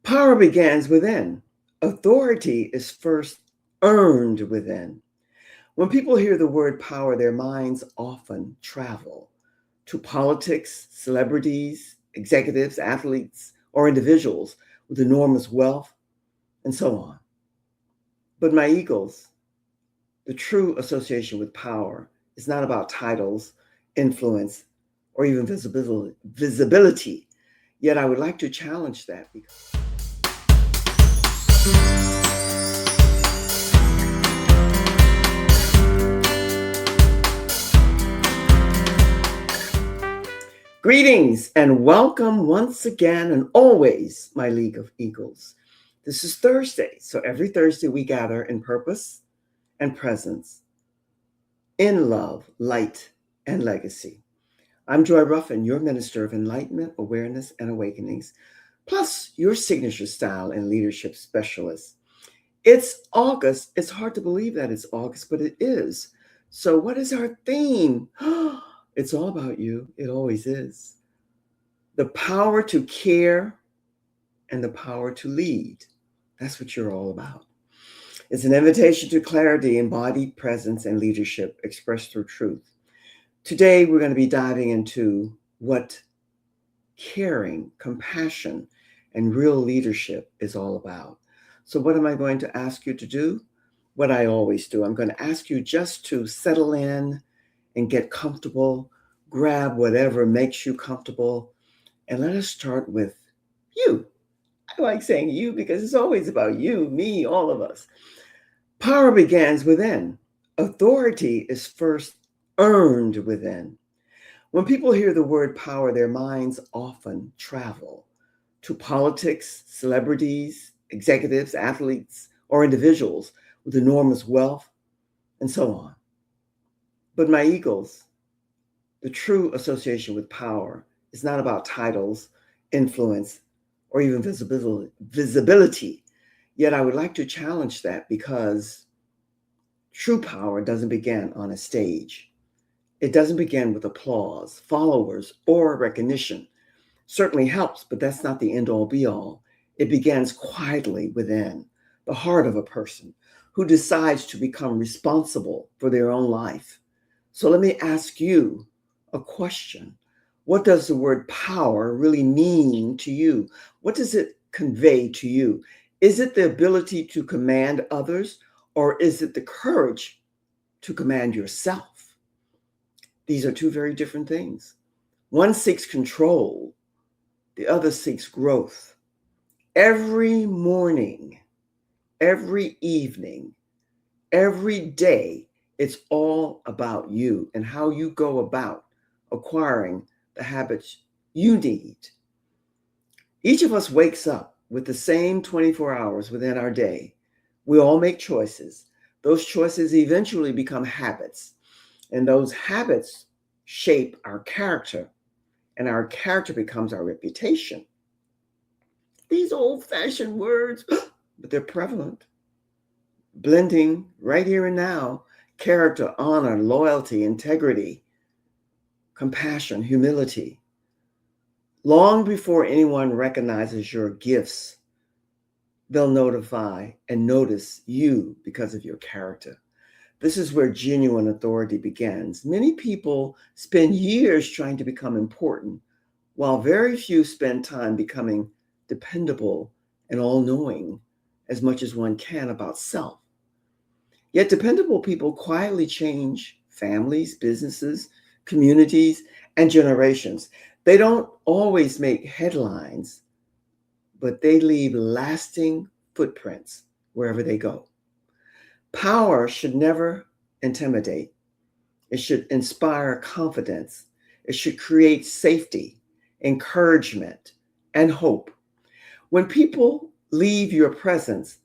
Power begins within. Authority is first earned within. When people hear the word power, their minds often travel to politics, celebrities, executives, athletes, or individuals with enormous wealth, and so on. But my eagles, the true association with power is not about titles, influence, or even visibility. Yet I would like to challenge that. Greetings and welcome once again and always, my League of Eagles. This is Thursday, so every Thursday we gather in purpose and presence, in love, light, and legacy. I'm Joy Ruffen, your minister of enlightenment, awareness, and awakenings, plus your signature style and leadership specialist. It's August. It's hard to believe that it's August, but it is. So, what is our theme? It's all about you. It always is. The power to care and the power to lead. That's what you're all about. It's an invitation to clarity, embodied presence, and leadership expressed through truth. Today, we're going to be diving into what caring, compassion, and real leadership is all about. So, what am I going to ask you to do? What I always do. I'm going to ask you just to settle in and get comfortable, grab whatever makes you comfortable, and let us start with you. I like saying you because it's always about you, me, all of us. Power begins within. Authority is first earned within. When people hear the word power, their minds often travel to politics, celebrities, executives, athletes, or individuals with enormous wealth, and so on. But my eagles, the true association with power is not about titles, influence, or even visibility. Yet I would like to challenge that because true power doesn't begin on a stage. It doesn't begin with applause, followers, or recognition. Certainly helps, but that's not the end all be all. It begins quietly within the heart of a person who decides to become responsible for their own life. So let me ask you a question. What does the word power really mean to you? What does it convey to you? Is it the ability to command others, or is it the courage to command yourself? These are two very different things. One seeks control, the other seeks growth. Every morning, every evening, every day, it's all about you and how you go about acquiring the habits you need. Each of us wakes up with the same 24 hours within our day. We all make choices. Those choices eventually become habits, and those habits shape our character, and our character becomes our reputation. These old-fashioned words, but they're prevalent. Blending right here and now, character, honor, loyalty, integrity, compassion, humility. Long before anyone recognizes your gifts, they'll notify and notice you because of your character. This is where genuine authority begins. Many people spend years trying to become important, while very few spend time becoming dependable and all-knowing as much as one can about self. Yet dependable people quietly change families, businesses, communities, and generations. They don't always make headlines, but they leave lasting footprints wherever they go. Power should never intimidate. It should inspire confidence. It should create safety, encouragement, and hope. When people leave your presence,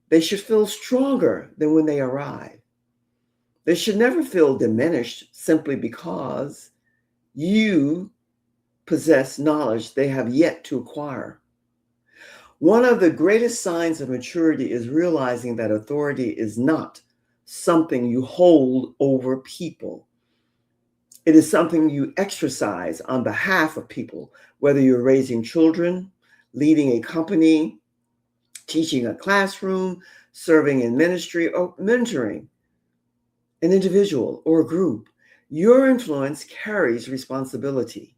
they should feel stronger than when they arrive. They should never feel diminished simply because you possess knowledge they have yet to acquire. One of the greatest signs of maturity is realizing that authority is not something you hold over people. It is something you exercise on behalf of people, whether you're raising children, leading a company, teaching a classroom, serving in ministry, or mentoring an individual or a group. Your influence carries responsibility.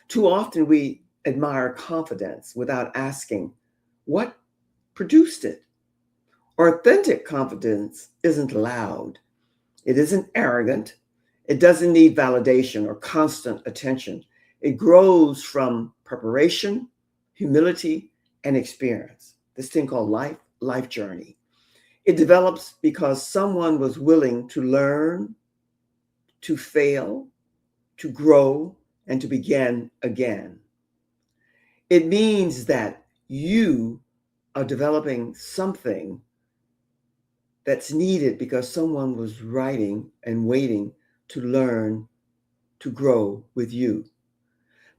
Too often we admire confidence without asking what produced it. Authentic confidence isn't loud, it isn't arrogant, it doesn't need validation or constant attention. It grows from preparation, humility, and experience. This thing called life journey. It develops because someone was willing to learn, to fail, to grow, and to begin again. It means that you are developing something that's needed because someone was writing and waiting to learn, to grow with you.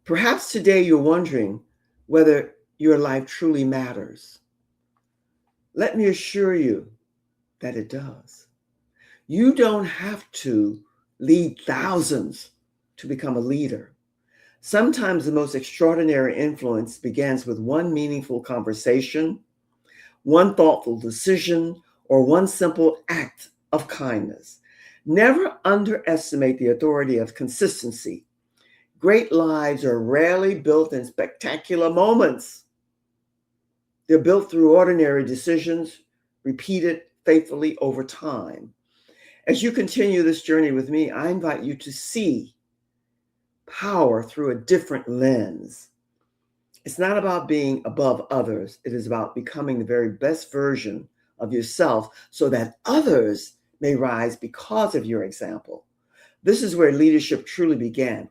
Perhaps today you're wondering whether your life truly matters. Let me assure you that it does. You don't have to lead thousands to become a leader. Sometimes the most extraordinary influence begins with one meaningful conversation, one thoughtful decision, or one simple act of kindness. Never underestimate the authority of consistency. Great lives are rarely built in spectacular moments. They're built through ordinary decisions, repeated faithfully over time. As you continue this journey with me, I invite you to see power through a different lens. It's not about being above others. It is about becoming the very best version of yourself so that others may rise because of your example. This is where leadership truly began.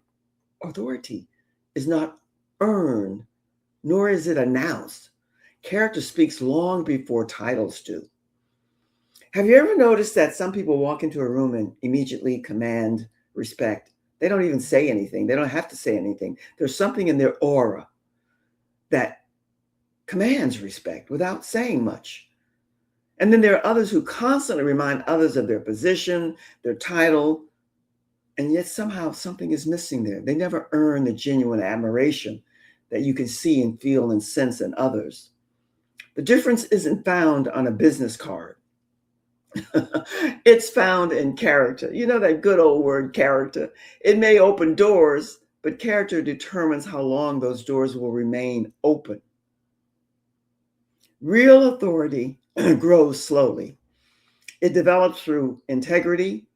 Authority is not earned, nor is it announced. Character speaks long before titles do. Have you ever noticed that some people walk into a room and immediately command respect? They don't even say anything. They don't have to say anything. There's something in their aura that commands respect without saying much. And then there are others who constantly remind others of their position, their title, and yet somehow something is missing there. They never earn the genuine admiration that you can see and feel and sense in others. The difference isn't found on a business card. It's found in character. You know that good old word, character. It may open doors, but character determines how long those doors will remain open. Real authority grows slowly. It develops through integrity,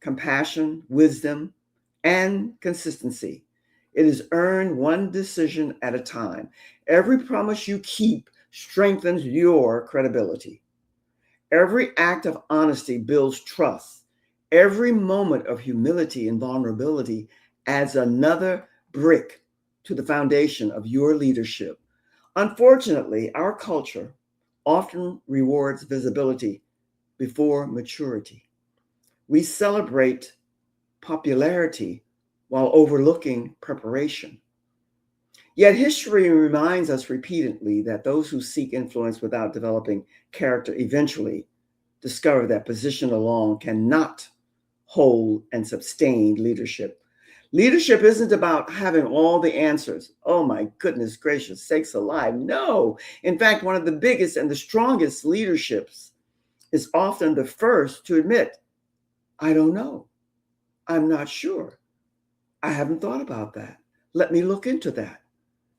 compassion, wisdom, and consistency. It is earned one decision at a time. Every promise you keep strengthens your credibility. Every act of honesty builds trust. Every moment of humility and vulnerability adds another brick to the foundation of your leadership. Unfortunately, our culture often rewards visibility before maturity. We celebrate popularity while overlooking preparation. Yet history reminds us repeatedly that those who seek influence without developing character eventually discover that position alone cannot hold and sustain leadership. Leadership isn't about having all the answers. Oh my goodness gracious sakes alive. No. In fact, one of the biggest and the strongest leaderships is often the first to admit, I don't know. I'm not sure. I haven't thought about that. Let me look into that.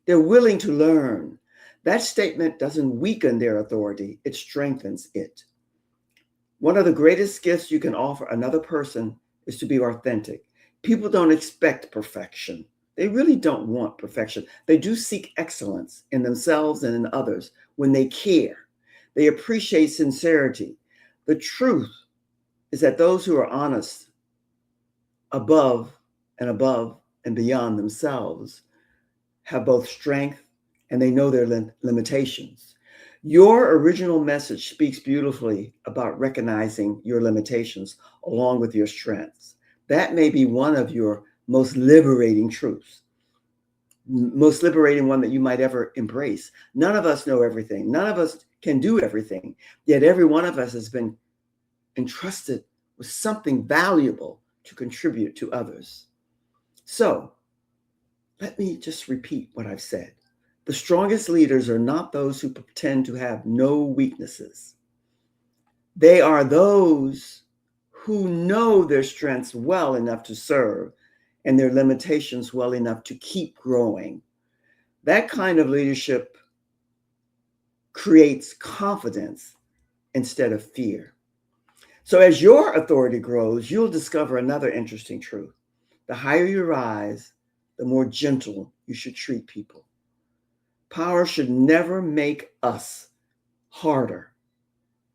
They're willing to learn. That statement doesn't weaken their authority, it strengthens it. One of the greatest gifts you can offer another person is to be authentic. People don't expect perfection. They really don't want perfection. They do seek excellence in themselves and in others when they care. They appreciate sincerity. The truth is that those who are honest above and beyond themselves have both strength and they know their limitations. Your original message speaks beautifully about recognizing your limitations along with your strengths. That may be one of your most liberating truths, most liberating one that you might ever embrace. None of us know everything. None of us can do everything. Yet every one of us has been entrusted with something valuable to contribute to others. So let me just repeat what I've said. The strongest leaders are not those who pretend to have no weaknesses. They are those who know their strengths well enough to serve and their limitations well enough to keep growing. That kind of leadership creates confidence instead of fear. So, as your authority grows, you'll discover another interesting truth. The higher you rise, the more gentle you should treat people. Power should never make us harder,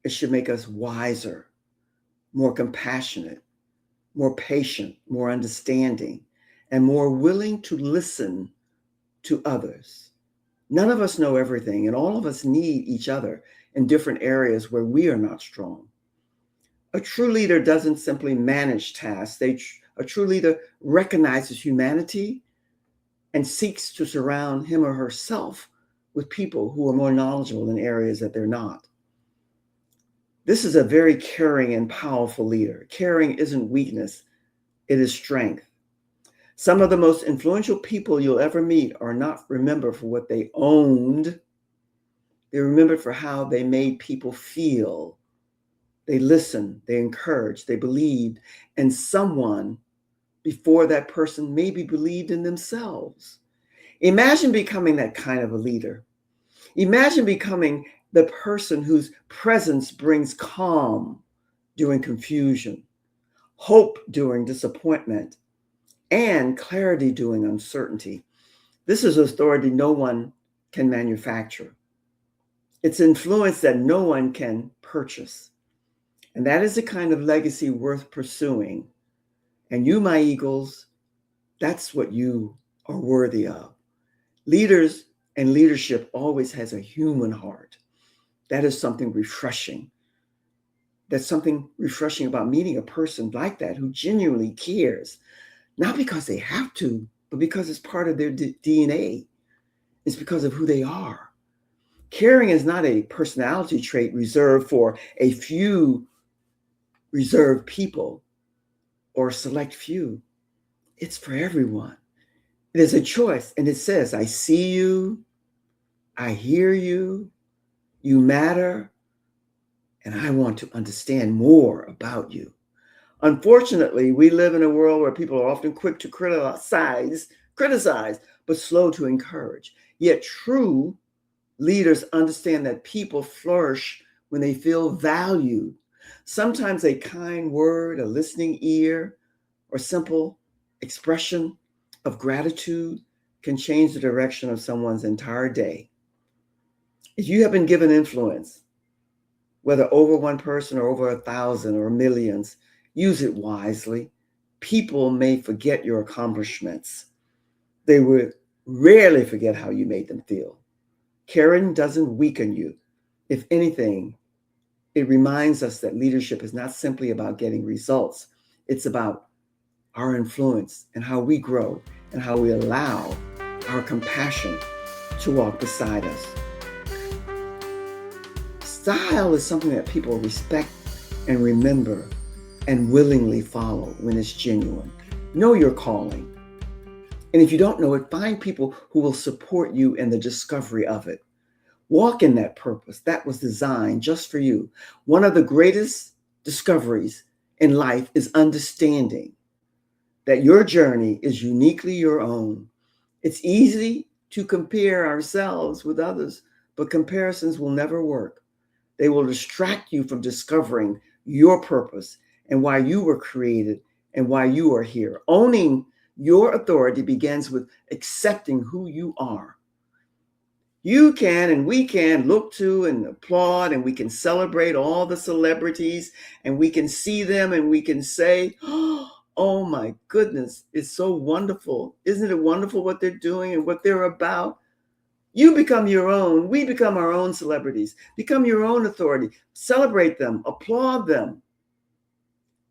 it should make us wiser, more compassionate, more patient, more understanding, and more willing to listen to others. None of us know everything, and all of us need each other in different areas where we are not strong. A true leader doesn't simply manage tasks. A true leader recognizes humanity and seeks to surround him or herself with people who are more knowledgeable in areas that they're not. This is a very caring and powerful leader. Caring isn't weakness, it is strength. Some of the most influential people you'll ever meet are not remembered for what they owned. They're remembered for how they made people feel. They listened, they encouraged, they believed, and someone before that person maybe believed in themselves. Imagine becoming that kind of a leader. Imagine becoming the person whose presence brings calm during confusion, hope during disappointment, and clarity during uncertainty. This is authority no one can manufacture. It's influence that no one can purchase. And that is the kind of legacy worth pursuing. And you, my eagles, that's what you are worthy of. Leaders and leadership always has a human heart. That is something refreshing. That's something refreshing about meeting a person like that who genuinely cares, not because they have to, but because it's part of their DNA. It's because of who they are. Caring is not a personality trait reserved for a few reserved people or a select few. It's for everyone. It is a choice, and it says, I see you, I hear you, you matter, and I want to understand more about you. Unfortunately, we live in a world where people are often quick to criticize, but slow to encourage. Yet true leaders understand that people flourish when they feel valued. Sometimes a kind word, a listening ear, or simple expression of gratitude can change the direction of someone's entire day. If you have been given influence, whether over one person or over 1,000 or millions, use it wisely. People may forget your accomplishments. They will rarely forget how you made them feel. Caring doesn't weaken you. If anything, it reminds us that leadership is not simply about getting results. It's about our influence and how we grow and how we allow our compassion to walk beside us. Style is something that people respect and remember and willingly follow when it's genuine. Know your calling. And if you don't know it, find people who will support you in the discovery of it. Walk in that purpose that was designed just for you. One of the greatest discoveries in life is understanding that your journey is uniquely your own. It's easy to compare ourselves with others, but comparisons will never work. They will distract you from discovering your purpose and why you were created and why you are here. Owning your authority begins with accepting who you are. You can and we can look to and applaud, and we can celebrate all the celebrities, and we can see them and we can say, oh my goodness, it's so wonderful. Isn't it wonderful what they're doing and what they're about? You become your own. We become our own celebrities. Become your own authority. Celebrate them. Applaud them.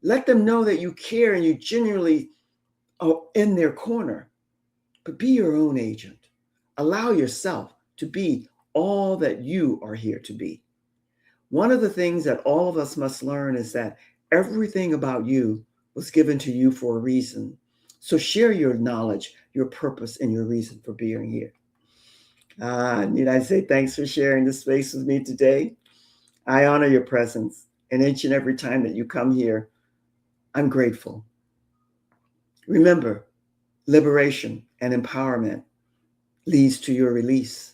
Let them know that you care and you genuinely are in their corner. But be your own agent. Allow yourself to be all that you are here to be. One of the things that all of us must learn is that everything about you was given to you for a reason. So share your knowledge, your purpose, and your reason for being here. Need I say thanks for sharing this space with me today? I honor your presence, and each and every time that you come here, I'm grateful. Remember, liberation and empowerment leads to your release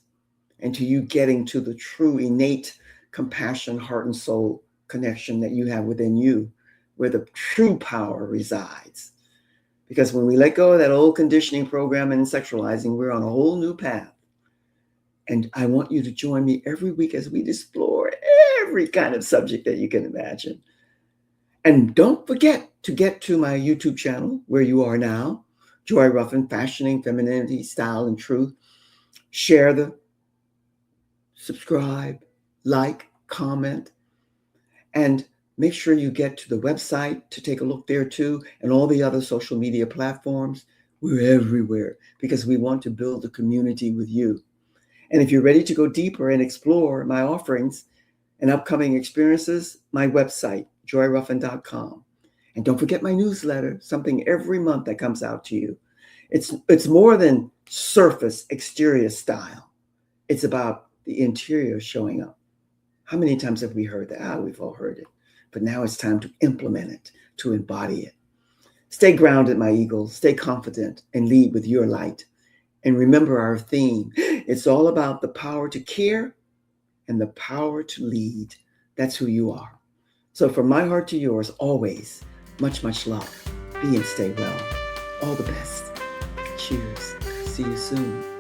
and to you getting to the true innate compassion, heart, and soul connection that you have within you, where the true power resides. Because when we let go of that old conditioning program and sexualizing, we're on a whole new path. And I want you to join me every week as we explore every kind of subject that you can imagine. And don't forget to get to my YouTube channel where you are now, Joy Ruffen, Fashioning Femininity, Style, and Truth. Share the subscribe, like, comment, and make sure you get to the website to take a look there too, and all the other social media platforms. We're everywhere because we want to build a community with you. And if you're ready to go deeper and explore my offerings and upcoming experiences, my website, joyruffin.com. And don't forget my newsletter, something every month that comes out to you. It's more than surface exterior style. It's about the interior showing up. How many times have we heard that? We've all heard it. But now it's time to implement it, to embody it. Stay grounded, my eagles. Stay confident and lead with your light. And remember our theme. It's all about the power to care and the power to lead. That's who you are. So from my heart to yours, always, much, much love. Be and stay well. All the best. Cheers. See you soon.